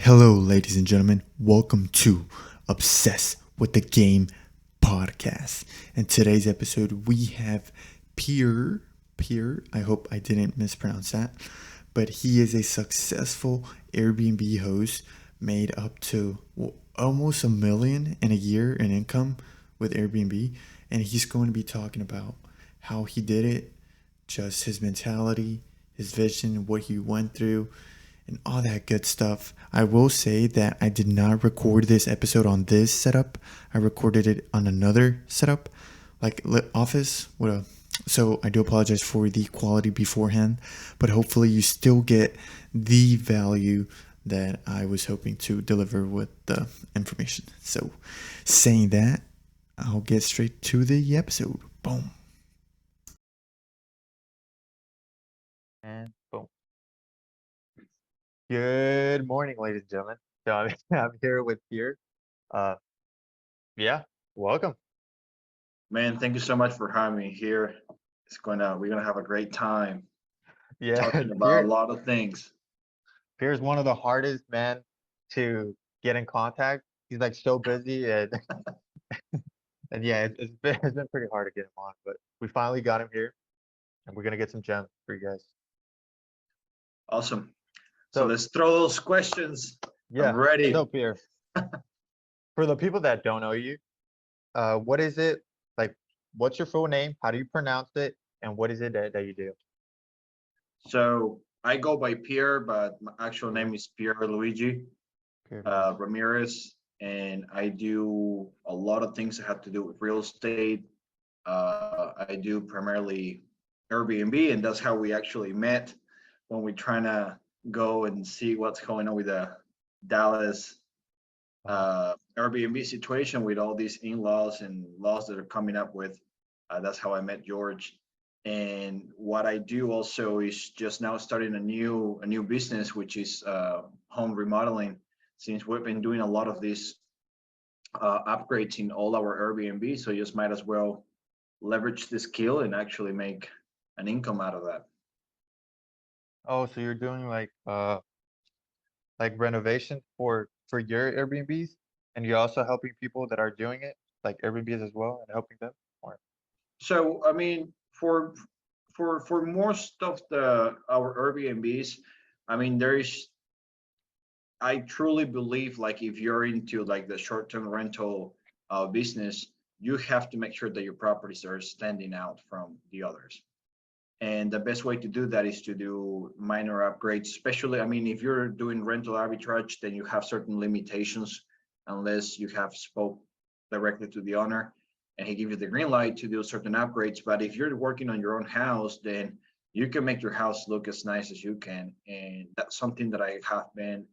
Hello, ladies and gentlemen. Welcome to Obsessed with the Game podcast. In today's episode, we have Pierre. I hope I didn't mispronounce that, but he is a successful Airbnb host, made up to almost $1 million in a year in income with Airbnb, and he's going to be talking about how he did it, just his mentality, his vision, what he went through, and all that good stuff. I will say that I did not record this episode on this setup. I recorded it on another setup, like Office. So I do apologize for the quality beforehand, but hopefully you still get the value that I was hoping to deliver with the information. So saying that, I'll get straight to the episode. Boom. And boom. Good morning, ladies and gentlemen. So I'm here with Pierre. Uh, yeah, welcome. Man, thank you so much for having me here. We're gonna have a great time Yeah, talking about a Pierre. lot of things. Pierre's one of the hardest men to get in contact. He's like so busy, and and yeah, it's been pretty hard to get him on, but we finally got him here, and we're gonna get some gems for you guys. Awesome. So So let's throw those questions. I'm yeah, so ready. Pierre, for the people that don't know you, what is it like? What's your full name? How do you pronounce it? And what is it that you do? So I go by Pierre, but my actual Pierre, name is Pierluigi Pierluigi. Ramirez, and I do a lot of things that have to do with real estate. I do primarily Airbnb, and that's how we actually met when we're trying to go and see what's going on with the Dallas Uh, Airbnb situation with all these in-laws and laws that are coming up with. That's how I met George. And what I do also is just now starting a new business, which is home remodeling. Since we've been doing a lot of these upgrades in all our Airbnb, so you just might as well leverage the skill and actually make an income out of that. oh, so you're doing like renovation for your Airbnbs, and you're also helping people that are doing it, like Airbnbs as well, and helping them. Or So I mean, for most of the our Airbnbs, I mean, I truly believe like if you're into like the short-term rental business, you have to make sure that your properties are standing out from the others. And the best way to do that is to do minor upgrades, especially, I mean, if you're doing rental arbitrage, then you have certain limitations unless you have spoke directly to the owner and he gives you the green light to do certain upgrades. But if you're working on your own house, then you can make your house look as nice as you can. And that's something that I have been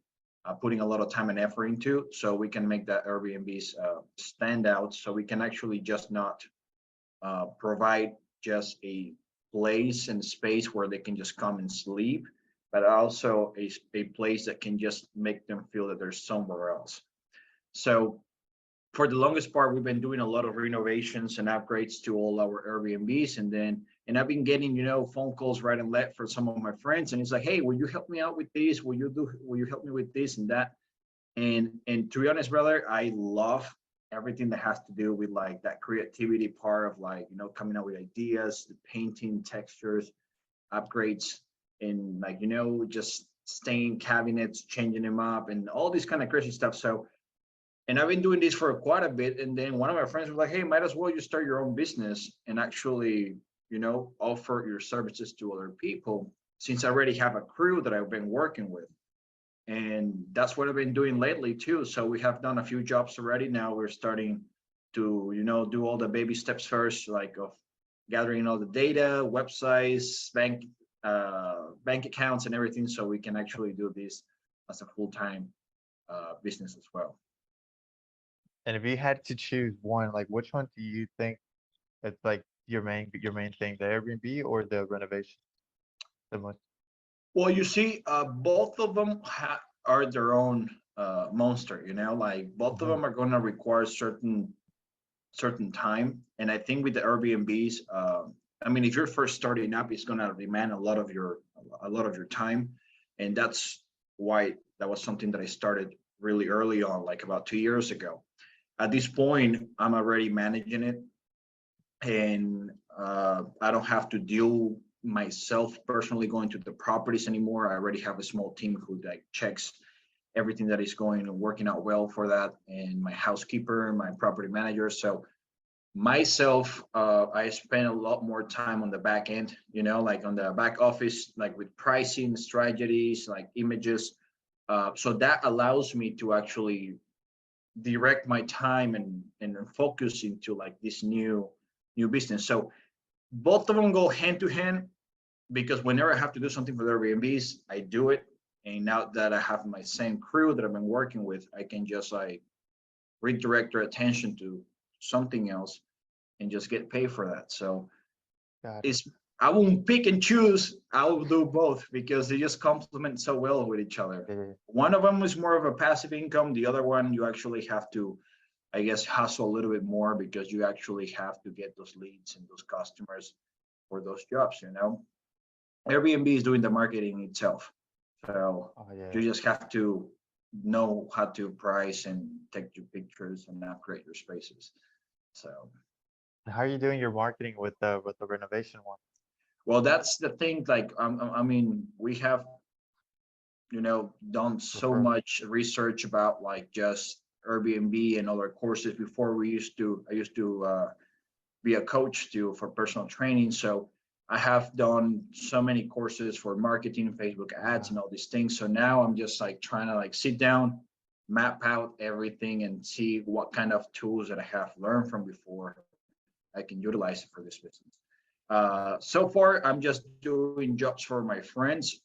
putting a lot of time and effort into, so we can make that Airbnbs stand out, so we can actually just not provide just a place and space where they can just come and sleep, but also a place that can just make them feel that they're somewhere else. So for the longest part, we've been doing a lot of renovations and upgrades to all our Airbnbs, and I've been getting phone calls right and left for some of my friends, and it's like, hey, will you help me out with this? Will you help me with this and that? And to be honest, brother, I love everything that has to do with like that creativity part of like coming up with ideas, the painting, textures, upgrades, and like just staying cabinets, changing them up, and all this kind of crazy stuff. So, and I've been doing this for quite a bit. And then one of my friends was like, "Hey, might as well you start your own business and actually, offer your services to other people, since I already have a crew that I've been working with." And that's what I've been doing lately too. So we have done a few jobs already. Now we're starting to do all the baby steps first, like of gathering all the data, websites, bank accounts, and everything, so we can actually do this as a full-time business as well. and if you had to choose one, like which one do you think it's like your main thing, the Airbnb or the renovation? The most. Well, you see, both of them are their own monster. Like both of Mhm. them are going to require certain time. And I think with the Airbnbs, I mean, if you're first starting up, it's going to demand a lot of your time, and that's why that was something that I started really early on, like about 2 years ago. At this point, I'm already managing it, and I don't have to deal myself personally going to the properties anymore. I already have a small team who like checks everything that is going and working out well for that, and my housekeeper, my property manager. So myself, I spend a lot more time on the back end, like on the back office, like with pricing strategies, like images. So that allows me to actually direct my time and focus into like this new business. So both of them go hand to hand, because whenever I have to do something for the Airbnbs, I do it. And now that I have my same crew that I've been working with, I can just like redirect their attention to something else and just get paid for that. So Got it. it's I won't pick and choose. I will do both because they just complement so well with each other. Yeah. One of them is more of a passive income. The other one, you actually have to, I guess, hustle a little bit more because you actually have to get those leads and those customers for those jobs. Airbnb is doing the marketing itself. So Oh you yeah. just have to know how to price and take your pictures and upgrade your spaces. So, How are you doing your marketing with the renovation one? well, that's the thing. Like, I mean, we have, done so Refer. much research about like just Airbnb and other courses before. I used to be a coach too for personal training. So I have done so many courses for marketing, Facebook ads, and all these things. So now I'm just like trying to like sit down, map out everything, and see what kind of tools that I have learned from before I can utilize it for this business. So far, I'm just doing jobs for my friends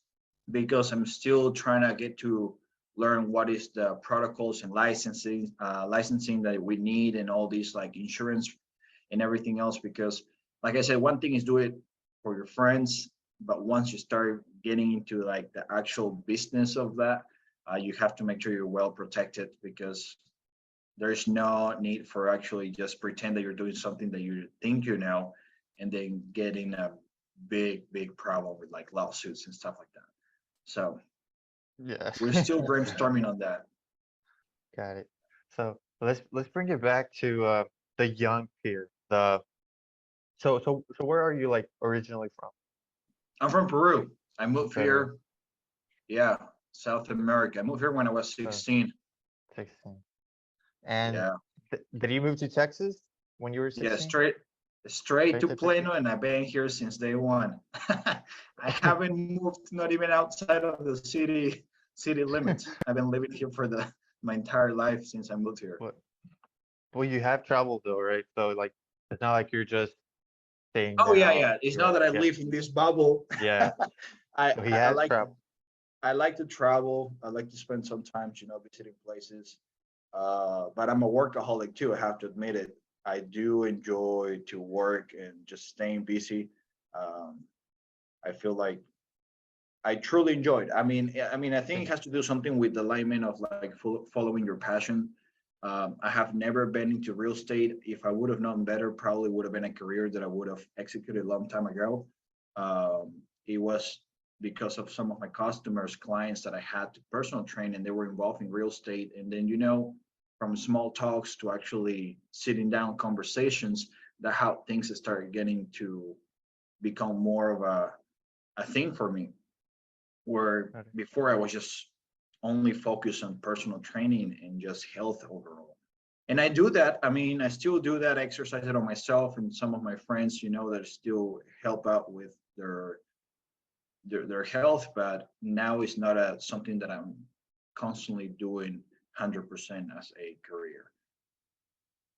because I'm still trying to get to learn what is the protocols and licensing that we need, and all these like insurance and everything else. Because like I said, one thing is do it for your friends, but once you start getting into like the actual business of that, you have to make sure you're well protected, because there's no need for actually just pretend that you're doing something that you think and then getting a big problem with like lawsuits and stuff like that. So Yeah. we're still brainstorming on that. Got it. So let's bring it back to the young peer. So where are you like originally from? I'm from Peru. I moved Peru. here, yeah, South America. I moved here when I was So 16. 16. And Yeah, did you move to Texas when you were yeah, 16? straight Straight to to Texas? Plano, and I've been here since day one. I haven't moved not even outside of the city limits. I've been living here for the my entire life since I moved here. Well, well, you have traveled though, right? So like, it's not like you're just staying Oh yeah, down. yeah. It's You not went, that I yeah, live in this bubble. yeah. I, So he I I has like traveled. I like to travel. I like to spend some time, visiting places. But I'm a workaholic too. I have to admit it. I do enjoy to work and just staying busy. Um, I feel like I truly enjoyed. I think it has to do something with the alignment of like following your passion. I have never been into real estate. If I would have known better, probably would have been a career that I would have executed a long time ago. It was because of some of my customers, clients that I had to personal train, and they were involved in real estate. And then, from small talks to actually sitting down conversations, that how things started getting to become more of a thing for me, where Got it. before I was just only focused on personal training and just health overall. And I do that. I mean, I still do that, exercise it on myself and some of my friends, that still help out with their health, but now it's not something that I'm constantly doing 100% as a career.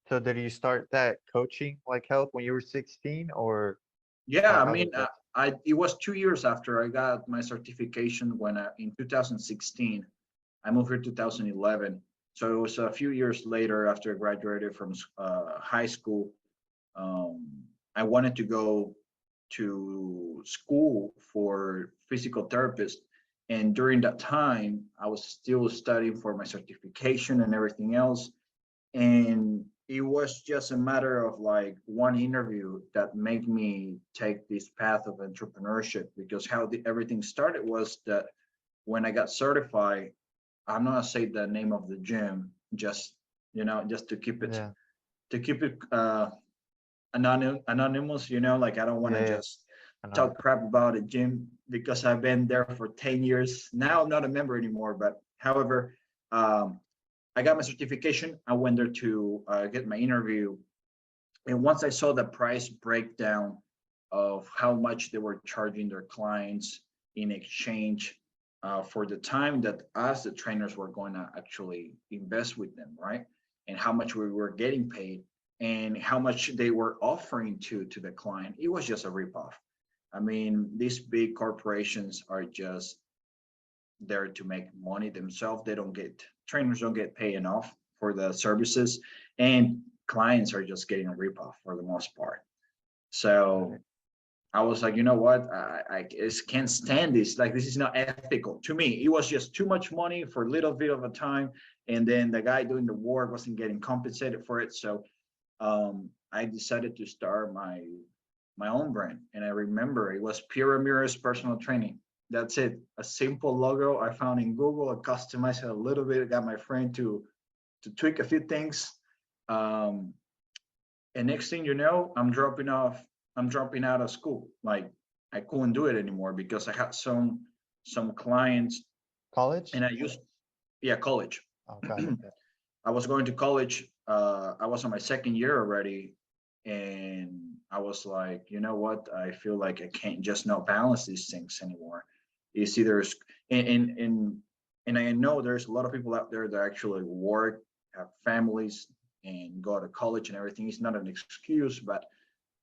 So did you start that coaching like health when you were 16, or Yeah, I how mean, does that? it was 2 years after I got my certification in 2016. I moved here 2011. So it was a few years later after I graduated from high school. Um, I wanted to go to school for physical therapist. And during that time, I was still studying for my certification and everything else. And it was just a matter of like one interview that made me take this path of entrepreneurship, because how everything started was that when I got certified, I'm not gonna say the name of the gym, just just Yeah. to keep it anonymous. Like I don't want to Yeah. Yeah. just I know. talk crap about a gym because I've been there for 10 years. Now I'm not a member anymore, but however, um, I got my certification. I went there to get my interview, and once I saw the price breakdown of how much they were charging their clients in exchange for the time that us, the trainers, were going to actually invest with them, right? And how much we were getting paid and how much they were offering to the client, it was just a ripoff. I mean, these big corporations are just there to make money themselves. They don't get trainers don't get paid enough for the services, and clients are just getting a ripoff for the most part. So Right. I was like, you know what? I just can't stand this. Like, this is not ethical to me. It was just too much money for a little bit of a time, and then the guy doing the work wasn't getting compensated for it. So I decided to start my own brand. And I remember it was Pierre Ramirez Personal Training. That's it. A simple logo I found in Google. I customized it a little bit. I got my friend to tweak a few things. Um, and next thing you know, I'm dropping out of school. Like I couldn't do it anymore because I had some clients, and College? I used yeah, college. Oh, got it. Yeah. I was going to college. I was on my second year already, and I was like, you know what? I feel like I can't just not balance these things anymore. It's either and I know there's a lot of people out there that actually work, have families, and go to college and everything. It's not an excuse, but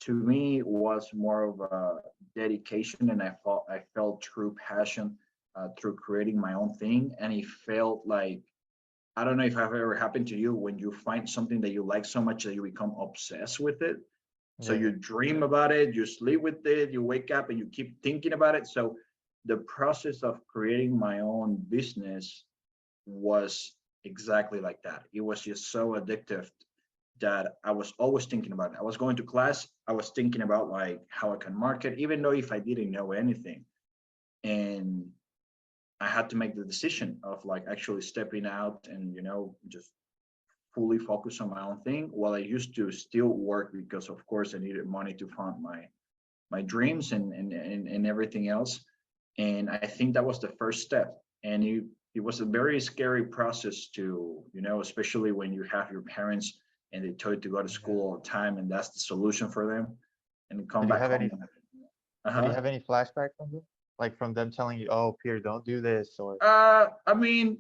to me, it was more of a dedication, and I felt true passion through creating my own thing, and it felt like I don't know if I've ever happened to you when you find something that you like so much that you become obsessed with it. So Yeah. you Yeah. dream about it, you sleep with it, you wake up and you keep thinking about it. So the process of creating my own business was exactly like that. It was just so addictive that I was always thinking about it. I was going to class, I was thinking about like how I can market, even though if I didn't know anything. And I had to make the decision of like actually stepping out and just fully focus on my own thing while I used to still work because of course I needed money to fund my dreams and everything else. And I think that was the first step. And it was a very scary process to, especially when you have your parents and they tell you to go to Yeah. school all the time and that's the solution for them and come Did you back have home. any did you Uh-huh. have any flashback from them? Like from them telling you, "Oh, Peter, don't do this," or I mean,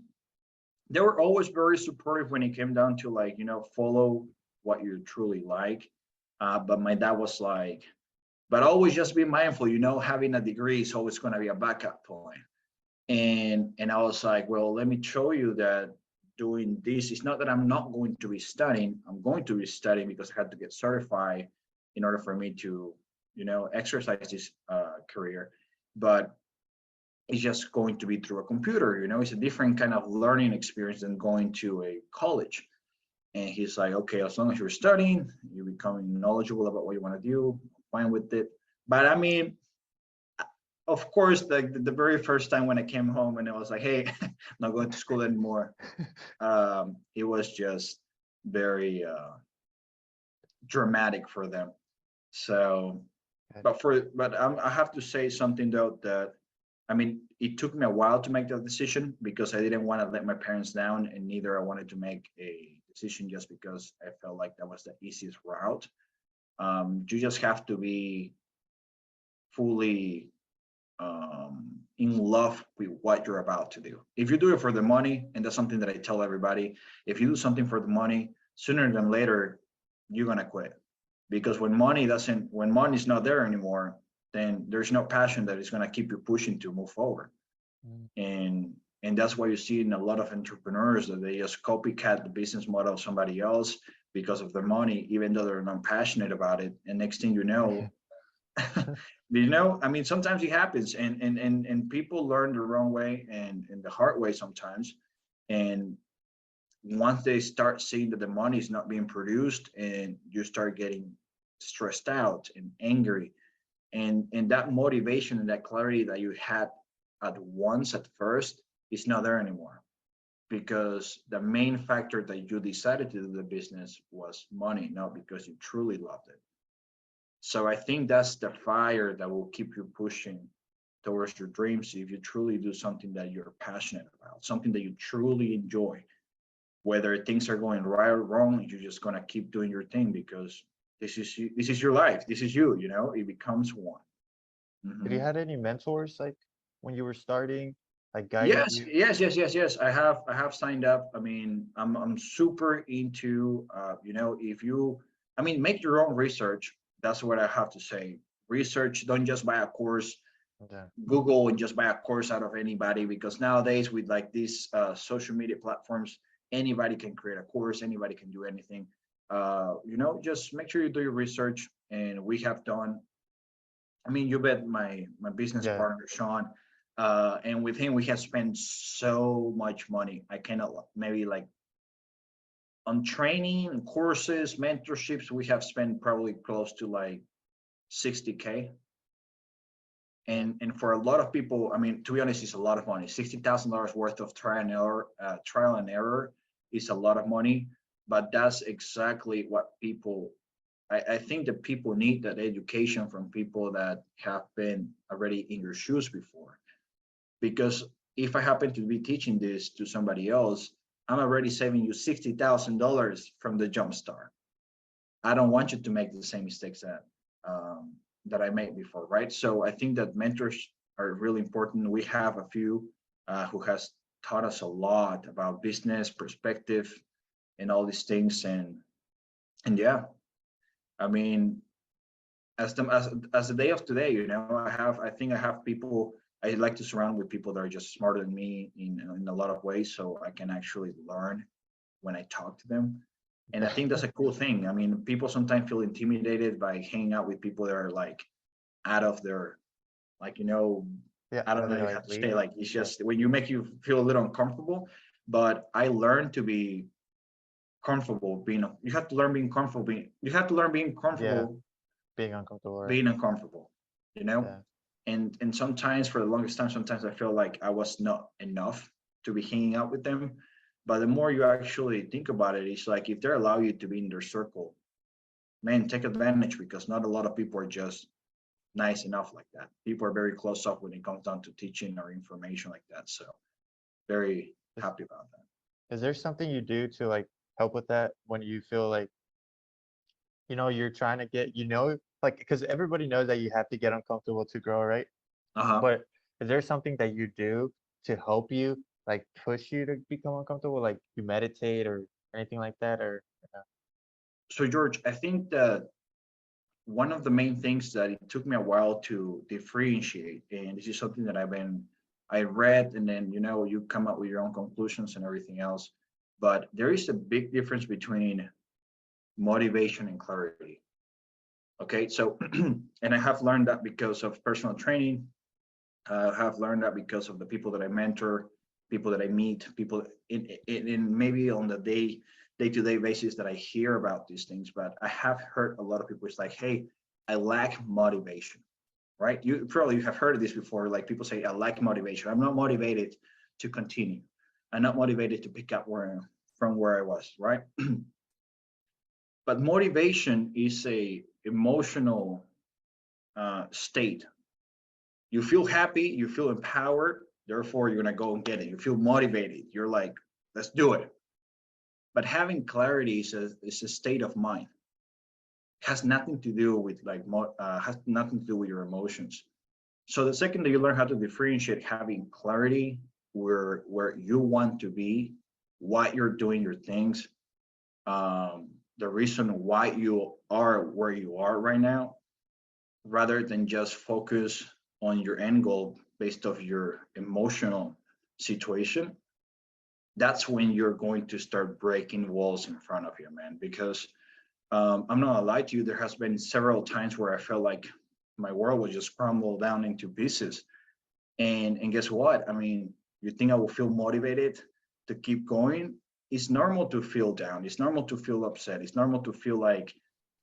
they were always very supportive when it came down to like follow what you truly like, but my dad was like, but always just be mindful, having a degree is always going to be a backup point. And I was like, well, let me show you that doing this is not that I'm not going to be studying. I'm going to be studying because I had to get certified in order for me to exercise this career. But it's just going to be through a computer. It's a different kind of learning experience than going to a college. And he's like, okay, as long as you're studying, you're becoming knowledgeable about what you want to do, fine with it. But I mean, of course, the very first time when I came home and I was like, hey, I'm not going to school anymore, it was just very dramatic for them. So, but I have to say something though that I mean, it took me a while to make that decision because I didn't want to let my parents down, and neither I wanted to make a decision just because I felt like that was the easiest route. You just have to be fully in love with what you're about to do. If you do it for the money, and that's something that I tell everybody, if you do something for the money, sooner than later, you're gonna quit. Because when money's not there anymore, then there's no passion that is gonna keep you pushing to move forward. mm, And that's why you see in a lot of entrepreneurs that they just copycat the business model of somebody else because of their money, even though they're not passionate about it. And next thing you yeah. know, I mean, sometimes it happens, and people learn the wrong way and the hard way sometimes. And once they start seeing that the money is not being produced, and you start getting stressed out and angry, and that motivation and that clarity that you had at once at first is not there anymore, because the main factor that you decided to do the business was money, not because you truly loved it. So I think that's the fire that will keep you pushing towards your dreams. If you truly do something that you're passionate about, something that you truly enjoy, whether things are going right or wrong, you're just gonna keep doing your thing because this is your life. This is you. You know, it becomes one. Did you Mhm. had any mentors like when you were starting, like guiding Yes, you? yes, yes, yes, yes. I have signed up. I mean, I'm super into if you I mean make your own research. That's what I have to say. Research, don't just buy a course, Yeah. Google and just buy a course out of anybody, because nowadays with like these social media platforms, anybody can create a course, anybody can do anything. Just make sure you do your research, and we have done. I mean, you bet my business Yeah. partner Sean, and with him we have spent so much money. I cannot maybe like on training, courses, mentorships. We have spent probably close to like 60K. Yeah. And for a lot of people, I mean, to be honest, it's a lot of money. $60,000 worth of trial and error is a lot of money, but that's exactly what people. I think that people need that education from people that have been already in your shoes before. Because if I happen to be teaching this to somebody else, I'm already saving you $60,000 from the jump start. I don't want you to make the same mistakes that I made before, right? So I think that mentors are really important. We have a few who has taught us a lot about business perspective and all these things, and yeah, I mean, as the day of today, I think I have people. I like to surround with people that are just smarter than me in a lot of ways, so I can actually learn when I talk to them. And I think that's a cool thing. I mean, people sometimes feel intimidated by hanging out with people that are like out of their, like, Yeah. I Out don't of know their how you have to say, league. like, it's Yeah. just when you make you feel a little uncomfortable. But I learned to be comfortable being, you have to learn being comfortable being, you have to learn being Yeah. comfortable Being uncomfortable, right? being uncomfortable, you know? Yeah. And sometimes for the longest time, sometimes I feel like I was not enough to be hanging out with them. But the more you actually think about it, it's like if they allow you to be in their circle, man, take advantage, because not a lot of people are just nice enough like that. People are very close up when it comes down to teaching or information like that. So very Is, happy about that. is there something you do to like help with that when you feel like, you're trying to get, like, because everybody knows that you have to get uncomfortable to grow, right? Uh-huh. But is there something that you do to help you, like push you to become uncomfortable? Like you meditate or anything like that? Or, So George, I think that one of the main things that it took me a while to differentiate, and this is something that I read, and then you come up with your own conclusions and everything else. But there is a big difference between motivation and clarity. Okay, so and I have learned that because of personal training. I have learned that because of the people that I mentor, people that I meet, people in maybe on the day-to-day basis that I hear about these things. But I have heard a lot of people. It's like, hey, I lack motivation, right? You probably have heard of this before. Like people say, I lack motivation. I'm not motivated to continue. I'm not motivated to pick up from where I was, right? But motivation is a emotional state. You feel happy, you feel empowered, therefore you're gonna go and get it. You feel motivated. You're like, let's do it. But having clarity is a state of mind. It has nothing to do with has nothing to do with your emotions. So the second that you learn how to differentiate having clarity where you want to be, what you're doing your things, the reason why you are where you are right now, rather than just focus on your end goal based off your emotional situation, that's when you're going to start breaking walls in front of you, man. Because I'm not gonna lie to you, there has been several times where I felt like my world would just crumble down into pieces. And guess what? I mean, you think I will feel motivated to keep going? It's normal to feel down. It's normal to feel upset. It's normal to feel like,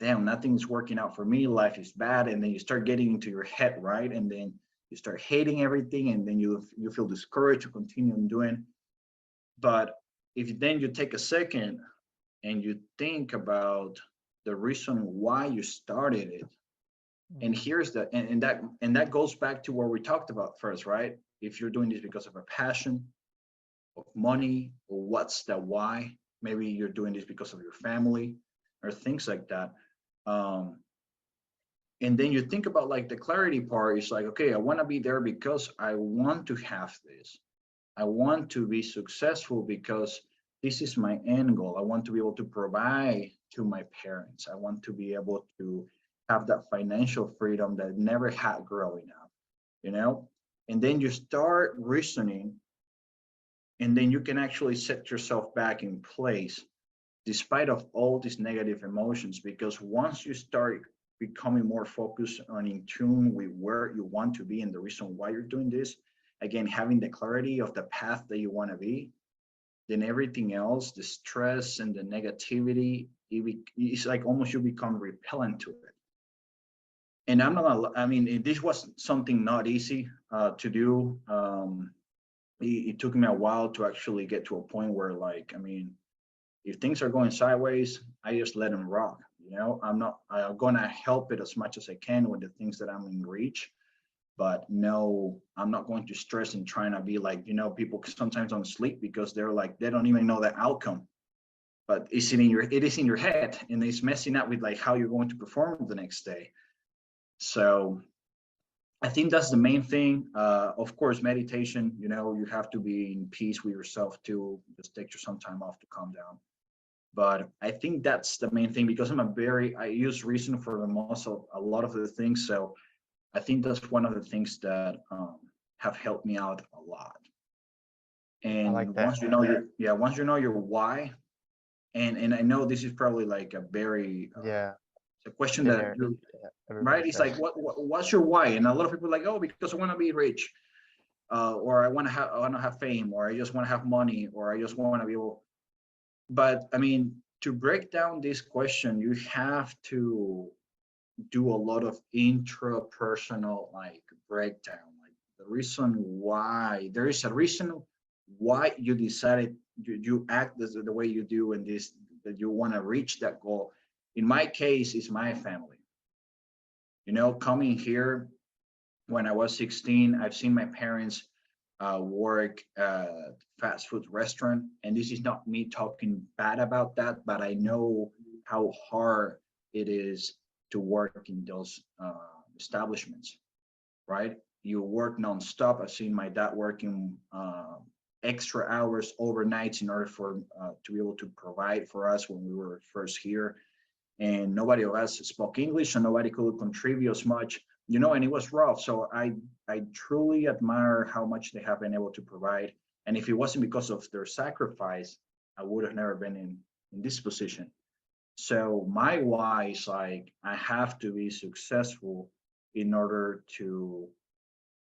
damn, nothing's working out for me. Life is bad. And then you start getting into your head, right? And then you start hating everything, and then you feel discouraged to continue on doing. But if then you take a second and you think about the reason why you started it, and Mhm. here's the and that goes back to what we talked about first, right? If you're doing this because of a passion, of money, or what's the why? Maybe you're doing this because of your family or things like that. um, and then you think about like the clarity part is like, okay, I want to be there because I want to have this. I want to be successful because this is my end goal. I want to be able to provide to my parents. I want to be able to have that financial freedom that I never had growing up, you know? And then you start reasoning, and then you can actually set yourself back in place despite of all these negative emotions, because once you start becoming more focused on in tune with where you want to be and the reason why you're doing this, again, having the clarity of the path that you want to be, then everything else, the stress and the negativity, it's like almost you become repellent to it. And I'm not gonna, I mean, this was something not easy to do. It took me a while to actually get to a point where, like, I mean, if things are going sideways, I just let them rock. I'm gonna help it as much as I can with the things that I'm in reach. But no, I'm not going to stress and trying to be like, people sometimes don't sleep because they're like, they don't even know the outcome. But it is in your head, and it's messing up with like how you're going to perform the next day. So I think that's the main thing. Of course, meditation, you have to be in peace with yourself to just take some time off to calm down. But I think that's the main thing, because I use reason for the most of a lot of the things. So I think that's one of the things that have helped me out a lot. I like And that. once you know your why, and I know this is probably like a very Yeah, it's a question that generic. you Yeah, everybody right. It's says. like what's your why? And a lot of people are like, oh, because I want to be rich, or I want to have fame, or I just want to have money, or I just want to be able. But I mean, to break down this question, you have to do a lot of intrapersonal like breakdown, like the reason why there is a reason why you decided you act the way you do, and this that you want to reach that goal. In my case, is my family. Coming here when I was 16, I've seen my parents work at fast food restaurant, and this is not me talking bad about that, but I know how hard it is to work in those establishments, right? You work nonstop. I've seen my dad working extra hours overnights in order for to be able to provide for us when we were first here, and nobody of us spoke English, so nobody could contribute as much, and it was rough. So I truly admire how much they have been able to provide. And if it wasn't because of their sacrifice, I would have never been in this position. So my why is like I have to be successful in order to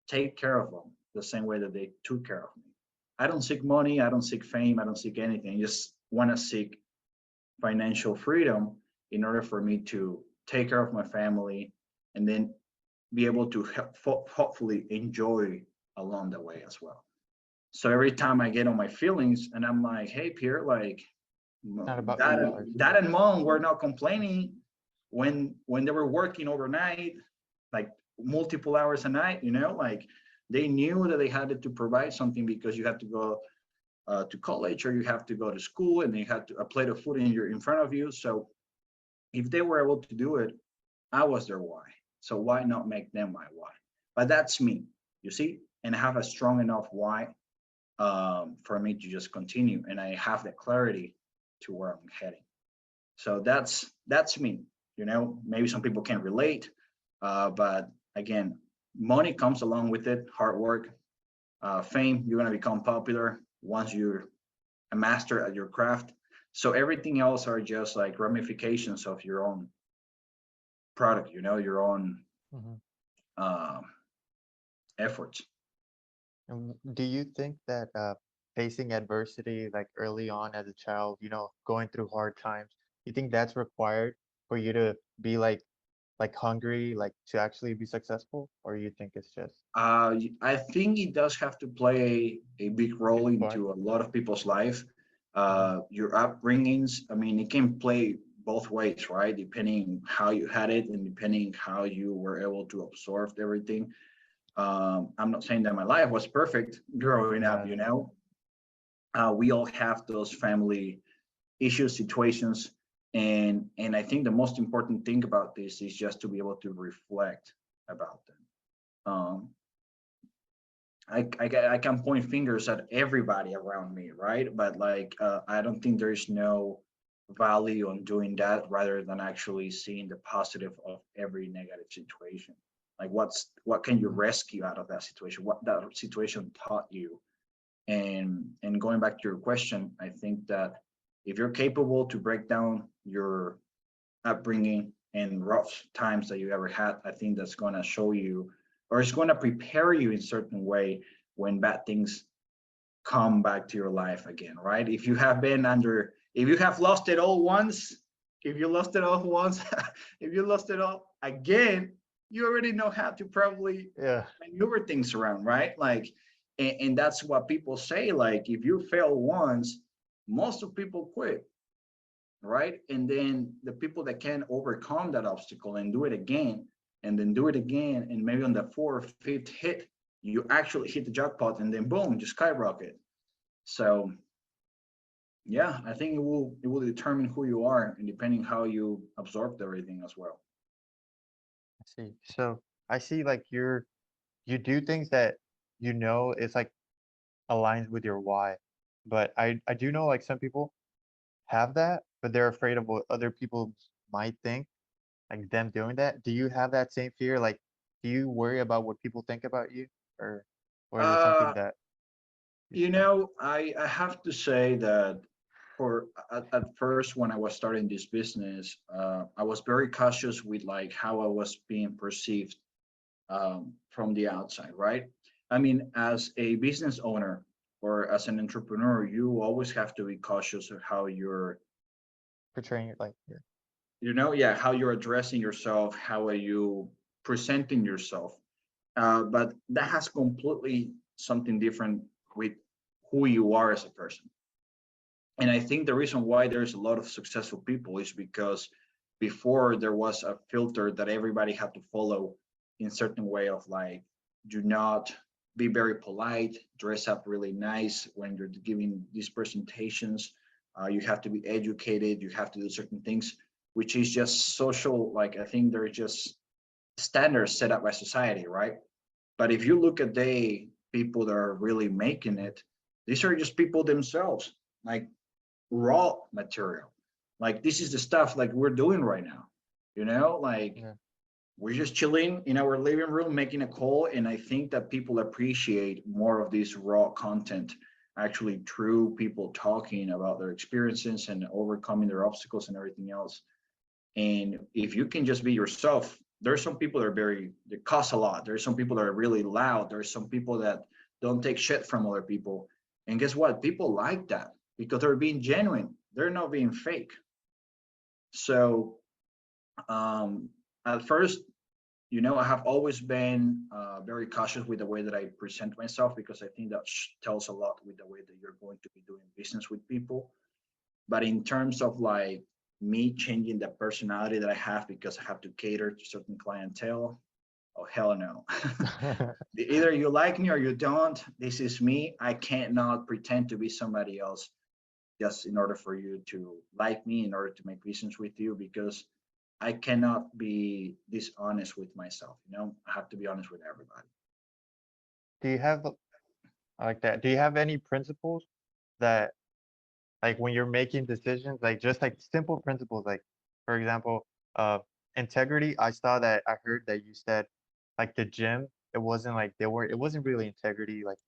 take care of them the same way that they took care of me. I don't seek money, I don't seek fame, I don't seek anything. I just want to seek financial freedom in order for me to take care of my family, and then be able to hopefully enjoy along the way as well. So every time I get on my feelings and I'm like, hey, Pierre, like Not about dad, you first. dad and mom were not complaining when they were working overnight, like multiple hours a night, like they knew that they had to provide something because you had to go to college, or you have to go to school, and you had to, a plate of food in front of you. So if they were able to do it, I was their why. So why not make them my why? But that's me, you see, and I have a strong enough why for me to just continue, and I have the clarity to where I'm heading. So that's me. Maybe some people can relate, but again, money comes along with it, hard work, fame. You're gonna become popular once you're a master at your craft. So everything else are just like ramifications of your own product, your own Mhm. um, efforts. And do you think that facing adversity like early on as a child, going through hard times, you think that's required for you to be like like hungry, like to actually be successful, or you think it's just I think it does have to play a big role big part? into a lot of people's life. Hmm. Your upbringings, I mean, it can play both ways, right? Depending how you had it and depending how you were able to absorb everything. I'm not saying that my life was perfect growing up, Yeah. we all have those family issues, situations, and I think the most important thing about this is just to be able to reflect about them. Um, I can point fingers at everybody around me, right? But like, I don't think there's no value on doing that rather than actually seeing the positive of every negative situation. Like, what can you Mhm. rescue out of that situation? What that situation taught you? And going back to your question, I think that if you're capable to break down your upbringing and rough times that you ever had, I think that's going to show you, or it's going to prepare you in certain way when bad things come back to your life again, right? If you have been under, if you have lost it all once, if you lost it all once, if you lost it all again, you already know how to probably Yeah. maneuver things around, right? Like, and that's what people say. Like, if you fail once, most of people quit, right? And then the people that can overcome that obstacle and do it again, and then do it again, and maybe on the fourth, fifth hit, you actually hit the jackpot, and then boom, just skyrocket. So yeah, I think it will determine who you are, and depending how you absorbed everything as well. I see. So I see like you do things that it's like aligns with your why. But I do know like some people have that, but they're afraid of what other people might think, like them doing that. Do you have that same fear? Like, do you worry about what people think about you, or or is it something Uh, that you just don't? I have to say that for at first when I was starting this business, I was very cautious with like how I was being perceived from the outside, right? I mean, as a business owner or as an entrepreneur, you always have to be cautious of how you're, Portraying it like you're yeah, how you're addressing yourself, how are you presenting yourself. But that has completely something different with who you are as a person. And I think the reason why there's a lot of successful people is because before there was a filter that everybody had to follow in certain way of like, do not be very polite, dress up really nice when you're giving these presentations. You have to be educated, you have to do certain things, which is just social. Like, I think they're just standards set up by society, right? But if you look at the people that are really making it, these are just people themselves. Like, raw material. Like, this is the stuff like we're doing right now. Like, yeah. we're just chilling in our living room making a call, and I think that people appreciate more of this raw content, actually true people talking about their experiences and overcoming their obstacles and everything else. And if you can just be yourself, there's some people that are that cuss a lot. There's some people that are really loud. There's some people that don't take shit from other people. And guess what? People like that because they're being genuine. They're not being fake. So um, at first, I have always been very cautious with the way that I present myself because I think that tells a lot with the way that you're going to be doing business with people. But in terms of like me changing the personality that I have because I have to cater to certain clientele, oh hell no. Either you like me or you don't. This is me. I cannot pretend to be somebody else just in order for you to like me, in order to make business with you, because I cannot be dishonest with myself. I have to be honest with everybody. Do you have I like that? Do you have any principles that like when you're making decisions, like just like simple principles, like for example, uh, integrity. I saw that I heard that you said like the gym, it wasn't like it wasn't really integrity. Like,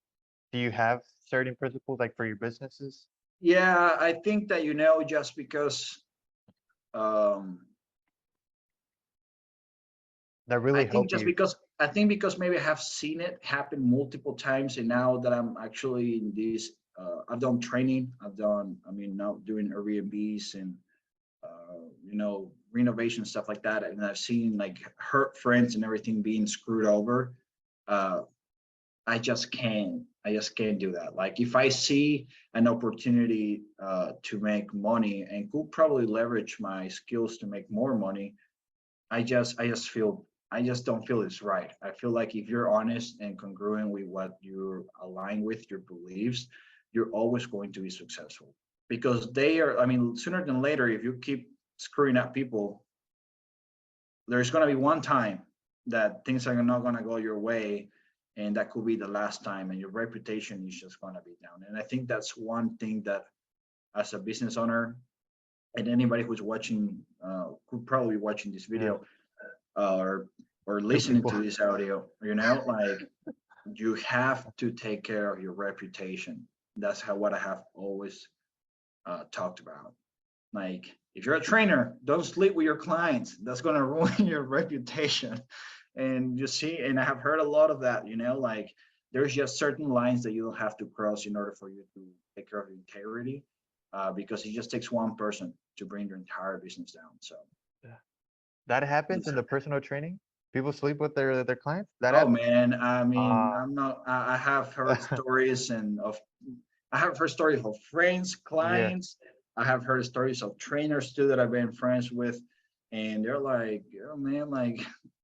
do you have certain principles like for your businesses Yeah, I think that just because um, that really help you? I think because maybe I have seen it happen multiple times, and now that I'm actually in this, I've done training. I mean, now doing Airbnbs and renovation stuff like that, and I've seen like her friends and everything being screwed over. uh, I just can't do that. Like if I see an opportunity to make money and could probably leverage my skills to make more money, I just don't feel it's right. I feel like if you're honest and congruent with what you're aligned with, your beliefs, you're always going to be successful. Because they are, I mean, sooner than later, if you keep screwing up people, there's going to be one time that things are not going to go your way, and that could be the last time, and your reputation is just going to be down. And I think that's one thing that, as a business owner, and anybody who's watching, could probably be watching this Yeah. video, or Two listening people. to this audio, like you have to take care of your reputation. That's how what I have always talked about. Like if you're a trainer, don't sleep with your clients. That's gonna ruin your reputation. And you see, and I have heard a lot of that. Like there's just certain lines that you don't have to cross in order for you to take care of your integrity, because it just takes one person to bring your entire business down. So That happens in the personal training. People sleep with their clients. That oh happens. man, I mean, Ah, I'm not. I have heard stories I have heard stories of friends, yeah. clients. I have heard stories of trainers too that I've been friends with, and they're like, "Oh man, like,"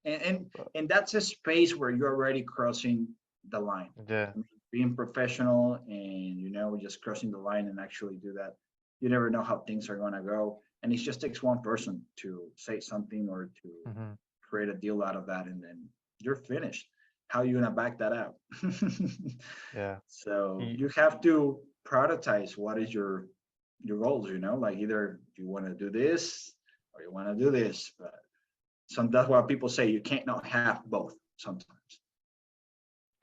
and and, and that's a space where you're already crossing the line. Yeah. I mean, being professional and just crossing the line and actually do that. You never know how things are gonna go, and it just takes one person to say something or to Hmm. create a deal out of that, and then you're finished. How are you gonna back that out? Yeah. So Y- you have to prioritize what is your goals, like either you want to do this or you want to do this. But that's why people say you can't not have both sometimes.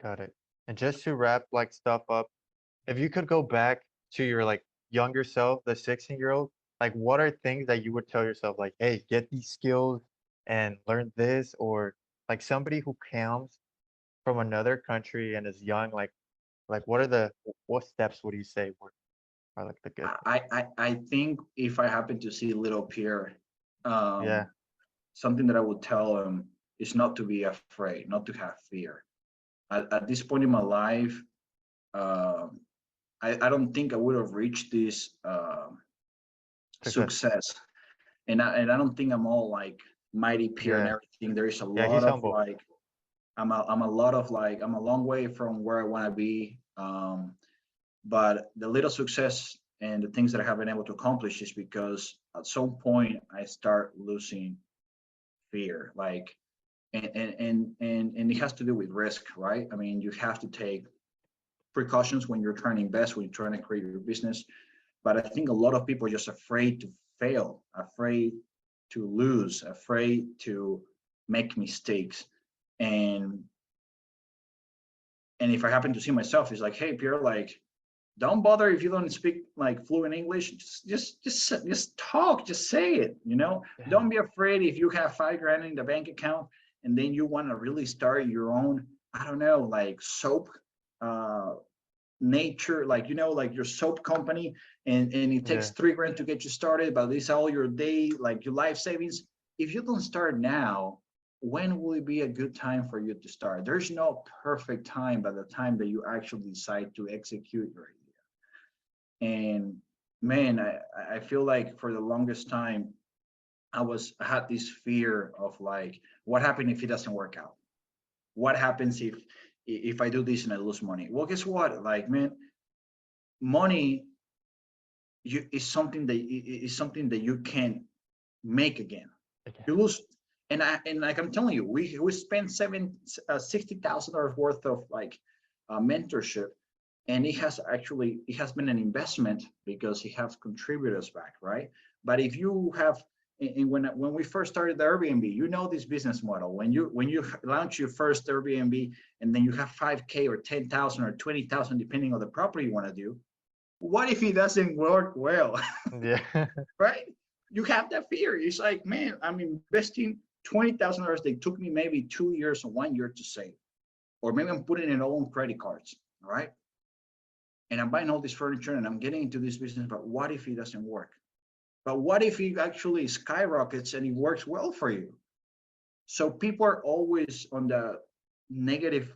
Got it. And just to wrap like stuff up, if you could go back to your like younger self, the 16-year-old, like what are things that you would tell yourself like, hey, get these skills and learn this, or like somebody who comes from another country and is young, like what steps would you say are like the good things? I think if I happen to see little Pierre, Yeah. um, something that I would tell him is not to be afraid, not to have fear. At this point in my life, um, I don't think I would have reached this Success. success, and I don't think I'm all like mighty Pierre and Yeah. everything. There is a Yeah, lot he's of humble. like I'm a lot of like I'm a long way from where I want to be. But the little success and the things that I have been able to accomplish is because at some point I start losing fear. Like and it has to do with risk, right? I mean, you have to take precautions when you're trying to invest, when you're trying to create your business. But I think a lot of people are just afraid to fail, afraid to lose, afraid to make mistakes. And and if I happen to see myself, it's like, hey, Pierre, like, don't bother if you don't speak like fluent English. Just talk, just say it. Yeah. Don't be afraid if you have 5 grand in the bank account and then you want to really start your own, I don't know, like soap uh nature, like like your soap company, and it takes Yeah. 3 grand to get you started, but this all your day, like your life savings. If you don't start now, when will it be a good time for you to start? There's no perfect time by the time that you actually decide to execute your idea. And man, I feel like for the longest time I had this fear of like, what happened if it doesn't work out? What happens if I do this and I lose money? Well, guess what? Like, man, money is something that you can make again. Okay. You lose, and like I'm telling you, we spent $60,000 worth of like mentorship, and it has been an investment because it has contributed us back, right? But if you have, and when we first started the Airbnb, this business model. When you launch your first Airbnb, and then you have 5K or 10,000 or 20,000, depending on the property you want to do. What if it doesn't work well? Yeah. Right? You have that fear. It's like, man, I'm investing $20,000. They took me maybe 2 years or 1 year to save, or maybe I'm putting it all on credit cards. All right. And I'm buying all this furniture and I'm getting into this business, but what if it doesn't work? But what if it actually skyrockets and it works well for you? So people are always on the negative,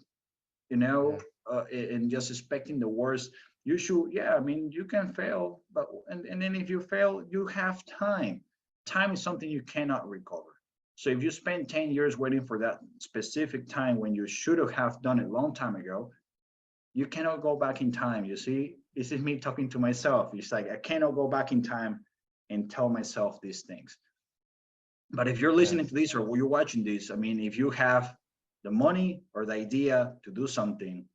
you know, Yeah. and just expecting the worst. You should, yeah, I mean, you can fail, but and then if you fail, you have time. Time is something you cannot recover. So if you spend 10 years waiting for that specific time when you should have done it a long time ago, you cannot go back in time. You see, this is me talking to myself. It's like I cannot go back in time and tell myself these things. But if you're listening Yes. to this or you're watching this, I mean, if you have the money or the idea to do something,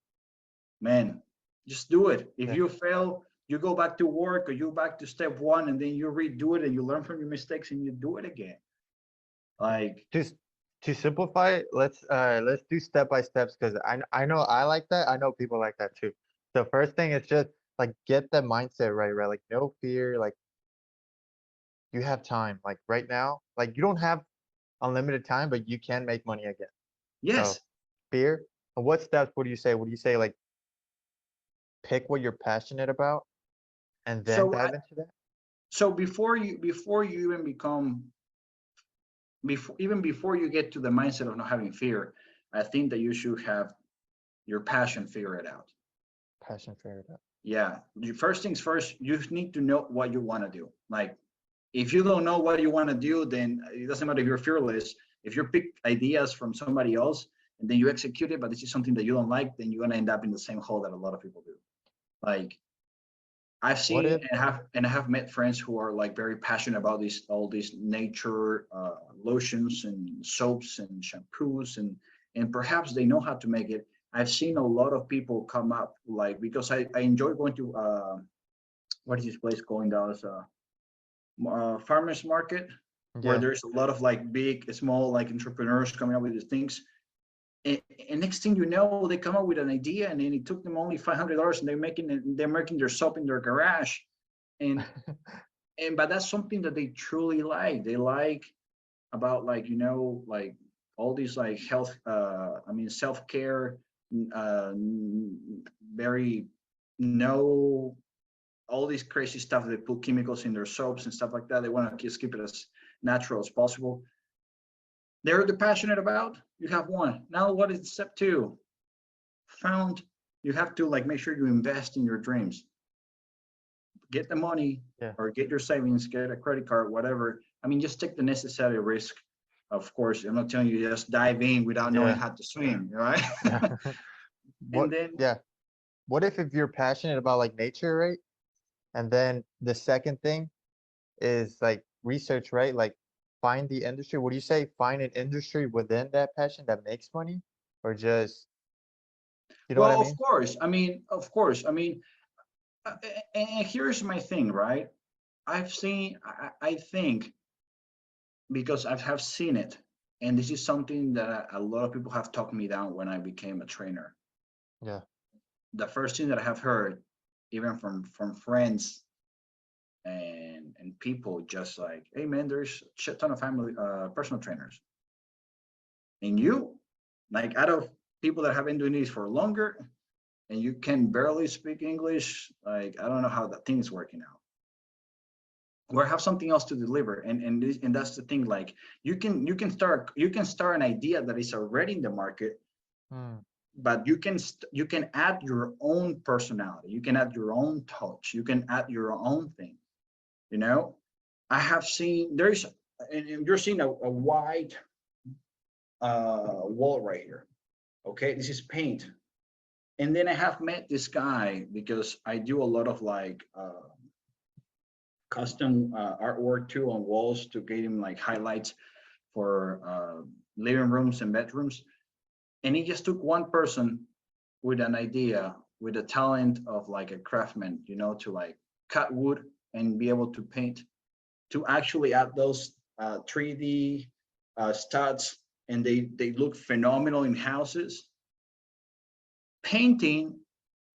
man, just do it. If Yeah. you fail, you go back to work or you back to step one and then you redo it and you learn from your mistakes and you do it again. Like, Just to simplify it, let's do step by steps because I know I like that. I know people like that too. The first thing is just like get the mindset right, right? Like no fear, like you have time. Like right now, like you don't have unlimited time, but you can make money again. So yes. fear. And what steps would you say? Would you say like pick what you're passionate about and then So I, dive into that? so before you even become before you get to the mindset of not having fear, I think that you should have your passion figured out. Passion, fear, that. Yeah. You first things first, you need to know what you want to do. Like if you don't know what you want to do, then it doesn't matter if you're fearless. If you pick ideas from somebody else and then you execute it, but this is something that you don't like, then you're gonna end up in the same hole that a lot of people do. Like I've What seen if? and I have met friends who are like very passionate about these all these nature lotions and soaps and shampoos and perhaps they know how to make it. I've seen a lot of people come up like because I enjoy going to what is this place called Dallas farmers market where Yeah. there's a lot of like big small like entrepreneurs coming up with these things and next thing you know they come up with an idea and then it took them only $500 and they're making their soap in their garage and but that's something that they truly like. They like about like like all these like health I mean self-care uh very no all these crazy stuff they put chemicals in their soaps and stuff like that. They want to just keep it as natural as possible. They're the passionate about. You have one. Now what is step two? Found you have to like make sure you invest in your dreams. Get the money Yeah. or get your savings, get a credit card, whatever. I mean, just take the necessary risk. Of course, I'm not telling you just dive in without knowing Yeah. how to swim, right? Yeah. And What? then, Yeah. What if you're passionate about like nature, right? And then the second thing is like research, right? Like find the industry. What do you say? Find an industry within that passion that makes money, or just you know what I well, of mean? course, I mean, of course, I mean, and here's my thing, right? I think because I have seen it, and this is something that a lot of people have talked me down when I became a trainer. Yeah. The first thing that I have heard, even from friends and people, just like, hey man, there's a shit ton of family personal trainers, and you, like, out of people that have been doing this for longer, and you can barely speak English, like, I don't know how that thing is working out. Or have something else to deliver, and that's the thing. Like, you can start an idea that is already in the market, Hmm. but you can add your own personality, you can add your own touch, you can add your own thing. You know, I have seen there's and you're seeing a white wall right here. Okay, this is paint. And then I have met this guy because I do a lot of like custom artwork too on walls to get him like highlights for living rooms and bedrooms. And he just took one person with an idea, with the talent of like a craftsman, to like cut wood and be able to paint, to actually add those 3D studs, and they look phenomenal in houses. Painting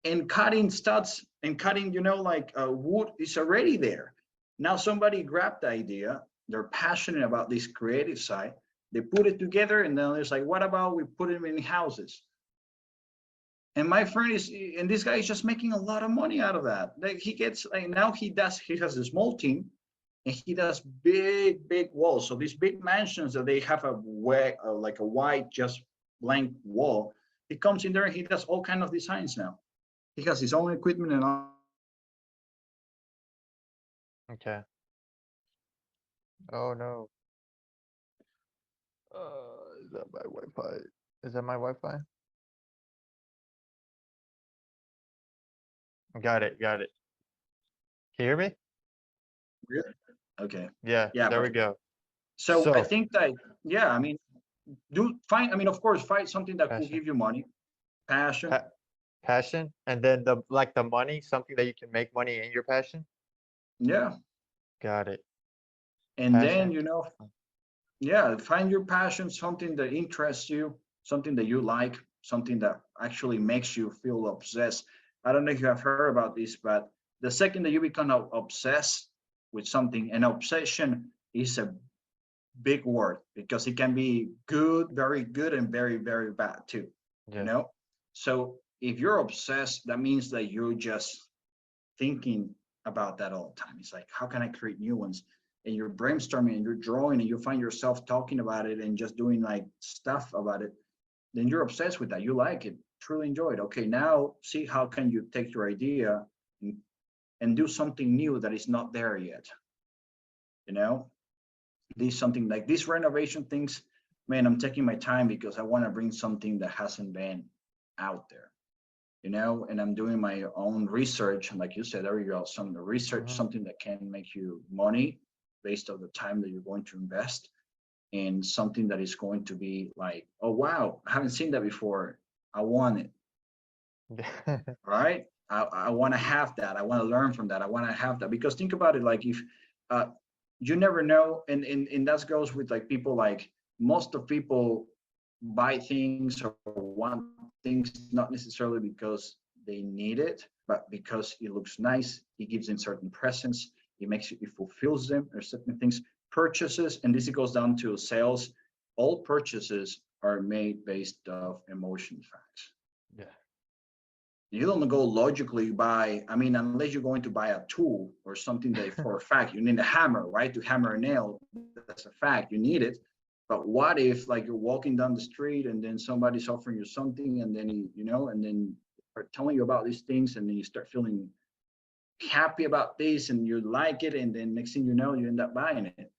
and cutting studs and cutting, like wood is already there. Now somebody grabbed the idea, they're passionate about this creative side, they put it together, and then it's like, what about we put them in houses? And my friend and this guy is just making a lot of money out of that. Like he gets, like now he has a small team, and he does big walls. So these big mansions that they have like a white just blank wall, he comes in there and he does all kind of designs now. He has his own equipment and all. Okay. Oh no. Is that my Wi-Fi? Is that my Wi-Fi? Got it. Got it. Can you hear me? Really? Okay. Yeah. Yeah, There we but go. so I So, think that, yeah, I mean, I mean, of course, find something that will passion, give you money, passion. pa passion, and then the money, something that you can make money in your passion. Yeah. Got it. And then, Passion. yeah, find your passion, something that interests you, something that you like, something that actually makes you feel obsessed. I don't know if you have heard about this, but the second that you become obsessed with something, an obsession is a big word because it can be good, very good, and very bad too, you Yeah. know? So if you're obsessed, that means that you're just thinking about that all the time. It's like, how can I create new ones? And you're brainstorming and you're drawing and you find yourself talking about it and just doing like stuff about it. Then you're obsessed with that. You like it, truly enjoy it. Okay, now see how can you take your idea and, and do something new that is not there yet. You know, this something like these renovation things, man, I'm taking my time because I want to bring something that hasn't been out there, and I'm doing my own research. And like you said, there you go, some research, Hmm. something that can make you money based on the time that you're going to invest, and something that is going to be like, oh wow, I haven't seen that before. I want it, right? I want to have that. I want to learn from that. I want to have that because think about it, like if uh, you never know, and that goes with like people, like most of people buy things or want things not necessarily because they need it, but because it looks nice, it gives them certain presence, it fulfills them or certain things. Purchases, and this goes down to sales, all purchases are made based of emotion facts. Yeah. You don't go logically by, I mean, unless you're going to buy a tool or something that for a fact you need a hammer, right? To hammer a nail, that's a fact, you need it. But what if like you're walking down the street and then somebody's offering you something and then and then are telling you about these things and then you start feeling happy about this and you like it and then next thing you know you end up buying it.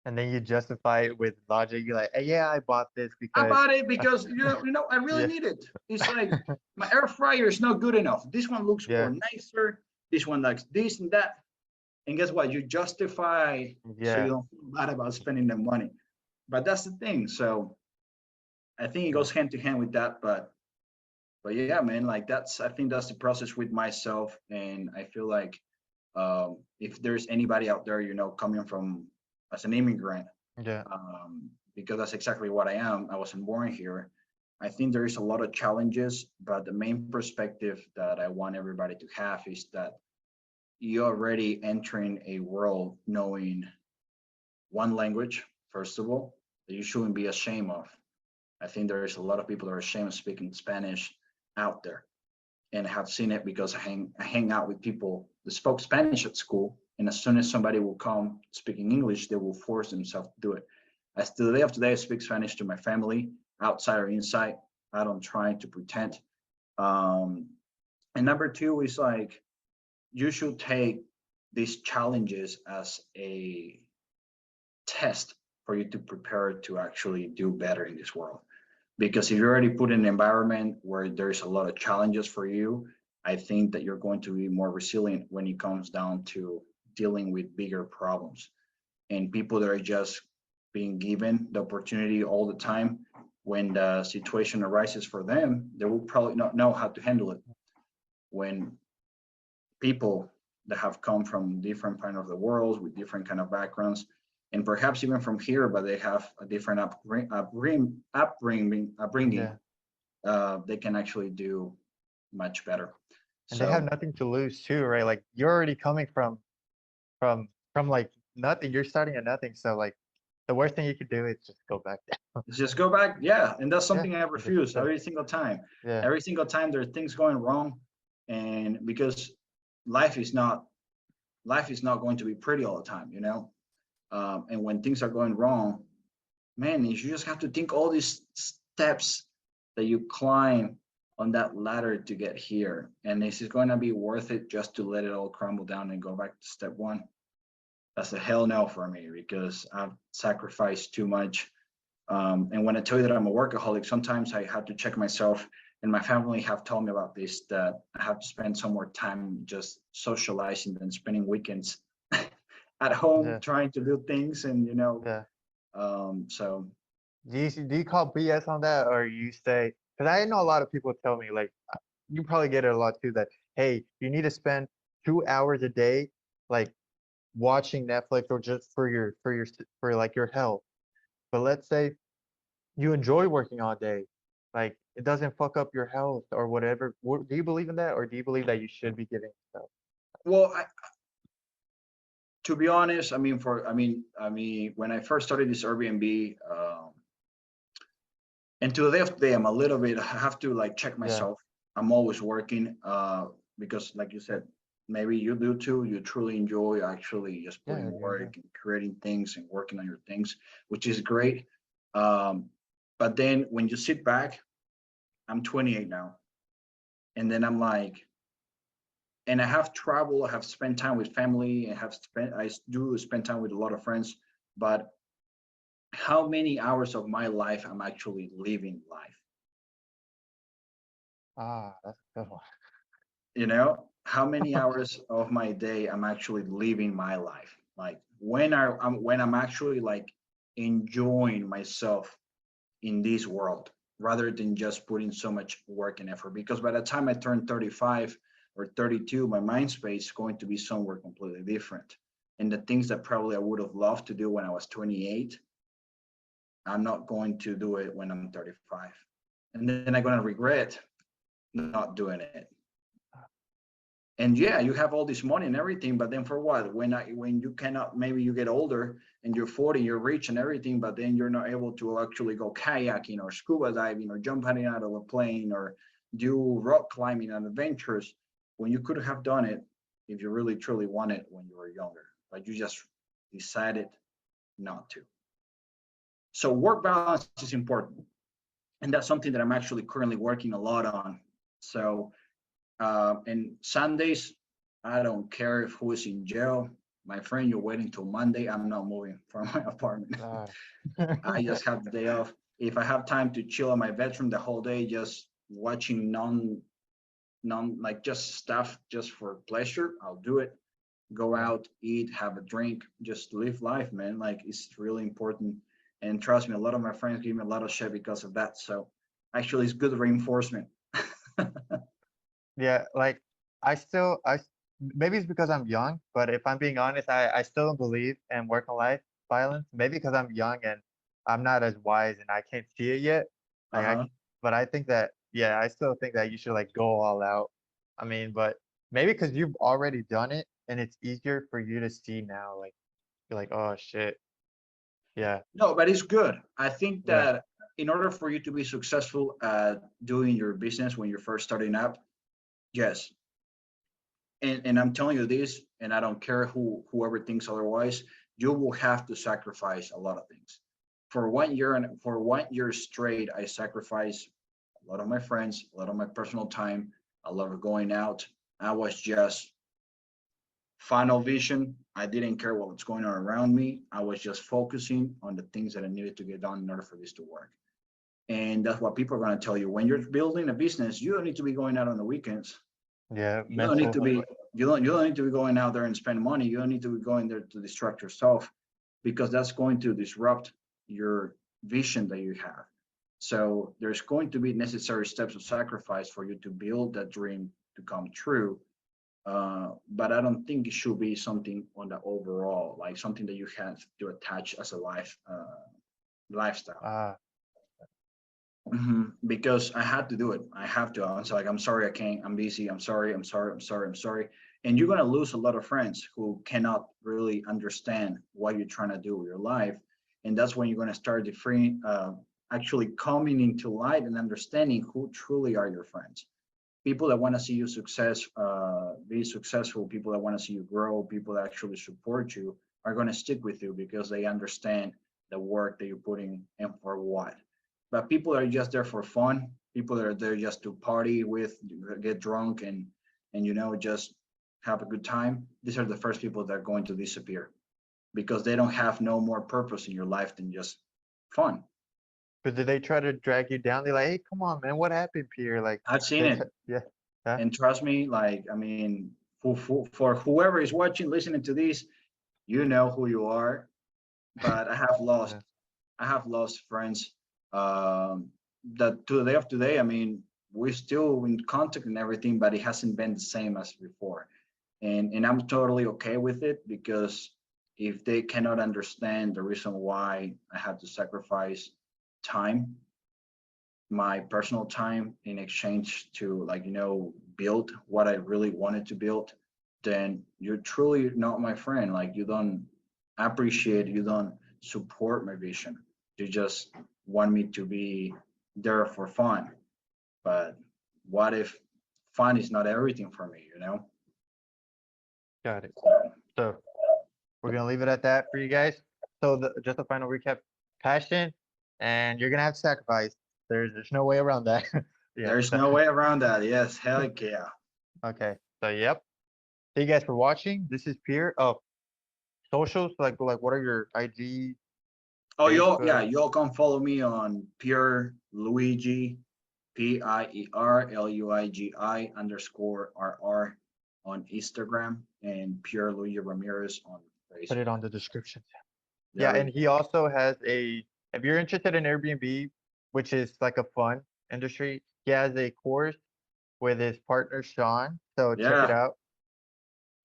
And then you justify it with logic. You're like, hey, yeah, I bought this I because, bought it because I really yeah, need it. It's like my air fryer is not good enough. This one looks yeah, more nicer. This one likes this and that. And guess what? You justify so you yeah, don't feel bad about spending the money. But that's the thing. So I think it yeah, goes hand to hand with that. But yeah, man, like I think that's the process with myself. And I feel like if there's anybody out there, coming from as an immigrant, yeah, because that's exactly what I am. I wasn't born here. I think there is a lot of challenges, but the main perspective that I want everybody to have is that you're already entering a world knowing one language, first of all, that you shouldn't be ashamed of. I think there is a lot of people that are ashamed of speaking Spanish out there. And I have seen it because I hang out with people that spoke Spanish at school. And as soon as somebody will come speaking English, they will force themselves to do it. As to the day of today, I speak Spanish to my family, outside or inside. I don't try to pretend. Um, and number two is like, you should take these challenges as a test for you to prepare to actually do better in this world. Because if you're already put in an environment where there's a lot of challenges for you, I think that you're going to be more resilient when it comes down to dealing with bigger problems. And people that are just being given the opportunity all the time, when the situation arises for them, they will probably not know how to handle it. When people that have come from different part of the world with different kind of backgrounds, and perhaps even from here, but they have a different upbringing, yeah. they can actually do much better. And they have So nothing to lose too, right? Like you're already coming from like nothing. You're starting at nothing. So like the worst thing you could do is just go back down. just go back. Yeah. And that's Yeah, something I refuse 100%. every single time. Yeah, Every single time there are things going wrong. And because life is not life is not going to be pretty all the time, you know. And when things are going wrong, man, you just have to think all these steps that you climb on that ladder to get here, and is it going to be worth it just to let it all crumble down and go back to step one? That's a hell no for me, because I've sacrificed too much. And when I tell you that I'm a workaholic, sometimes I have to check myself, and my family have told me about this, that I have to spend some more time just socializing than spending weekends at home Yeah, trying to do things. And yeah. so Do you call BS on that, or you say? Because I know a lot of people tell me, like, you probably get it a lot too, that hey, you need to spend 2 hours a day, like, watching Netflix, or just for like your health. But let's say you enjoy working all day, like it doesn't fuck up your health or whatever. Do you believe in that, or do you believe that you should be giving yourself? well, to be honest, I mean, when I first started this Airbnb, and to the day, I'm a little bit. I have to like check Yeah, myself. I'm always working, because, like you said, maybe you do too. You truly enjoy actually just yeah, putting you enjoy. work and creating things and working on your things, which is great. Um, but then when you sit back, I'm 28 now, and then I'm like, and I have traveled, I have spent time with family, and I do spend time with a lot of friends, but how many hours of my life I'm actually living life? Ah, that's a good one. How many hours of my day I'm actually living my life? Like when I'm actually like enjoying myself in this world, rather than just putting so much work and effort. Because by the time I turn 35 or 32, my mind space is going to be somewhere completely different. And the things that probably I would have loved to do when I was 28, I'm not going to do it when I'm 35. And then I'm going to regret not doing it. And yeah, you have all this money and everything, but then for what? When you cannot, maybe you get older and you're 40, you're rich and everything, but then you're not able to actually go kayaking or scuba diving or jumping out of a plane or do rock climbing and adventures, when you could have done it if you really truly wanted when you were younger, but you just decided not to. So work balance is important, and that's something that I'm actually currently working a lot on. So and Sundays, I don't care if who is in jail. My friend, you're waiting till Monday. I'm not moving from my apartment. Ah. I just have the day off. If I have time to chill on my bedroom the whole day, just watching like just stuff just for pleasure, I'll do it. Go Yeah. out, eat, have a drink, just live life, man. Like it's really important. And trust me, a lot of my friends give me a lot of shit because of that. So actually, it's good reinforcement. Yeah, like maybe it's because I'm young, but if I'm being honest, I still don't believe in work and life balance. Maybe because I'm young and I'm not as wise and I can't see it yet. Uh Like huh. but I think that, yeah, I still think that you should like go all out. I mean, but maybe because you've already done it and it's easier for you to see now. Like you're like, oh shit, yeah, No, but it's good. I think yeah, that in order for you to be successful at doing your business when you're first starting up, yes. And I'm telling you this, and I don't care whoever thinks otherwise, you will have to sacrifice a lot of things. For 1 year and for 1 year straight, I sacrificed a lot of my friends, a lot of my personal time, a lot of going out. I was just final vision. I didn't care what was going on around me. I was just focusing on the things that I needed to get done in order for this to work. And that's what people are going to tell you. When you're building a business, you don't need to be going out on the weekends. yeah, You don't need mental. to be you don't need to be going out there and spend money. You don't need to be going there to distract yourself, because that's going to disrupt your vision that you have. So there's going to be necessary steps of sacrifice for you to build that dream to come true. But I don't think it should be something on the overall, like something that you have to attach as a lifestyle. Ah, Because I had to do it. I have to. I was like, I'm sorry, I can't. I'm busy. I'm sorry. I'm sorry. I'm sorry. I'm sorry. And you're gonna lose a lot of friends who cannot really understand what you're trying to do with your life. And that's when you're gonna start actually coming into light and understanding who truly are your friends. people that want to see you be successful, people that want to see you grow, people that actually support you are going to stick with you because they understand the work that you're putting in for what. But people that are just there for fun, people that are there just to party with, get drunk and just have a good time. These are the first people that are going to disappear because they don't have no more purpose in your life than just fun. But did they try to drag you down? They're like, hey, come on, man, what happened, Pierre? Like, I've seen it. Yeah. Huh? And trust me, like, I mean, for whoever is watching, listening to this, you know who you are. But Yeah. I have lost friends. That to the day of today, I mean, we're still in contact and everything, but it hasn't been the same as before. And I'm totally okay with it because if they cannot understand the reason why I had to sacrifice time, my personal time in exchange to build what I really wanted to build, then you're truly not my friend. Like you don't appreciate, you don't support my vision. You just want me to be there for fun. But what if fun is not everything for me, you know? Got it. So we're gonna leave it at that for you guys. So just a final recap: passion, and you're gonna have to sacrifice. There's no way around that. Yeah. There's no way around that. Yes, hell yeah. Okay. So yep. Thank you guys for watching. This is Pierre. Oh, socials like what are your IG? Oh, Facebook. y'all come follow me on Pierluigi, PIERLUIGI_RR on Instagram and Pierluigi Ramirez on Put it Facebook. on the description. There Yeah, we and he also has if you're interested in Airbnb, which is like a fun industry, he has a course with his partner Sean. So check it Yeah.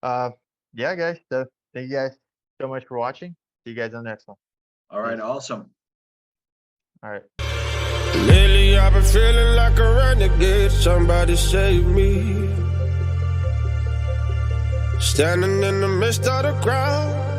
out. Yeah, guys. So thank you guys so much for watching. See you guys on the next one. All right. Peace. Awesome. All right. Lately I've been feeling like a renegade. Somebody save me. Standing in the midst of the crowd.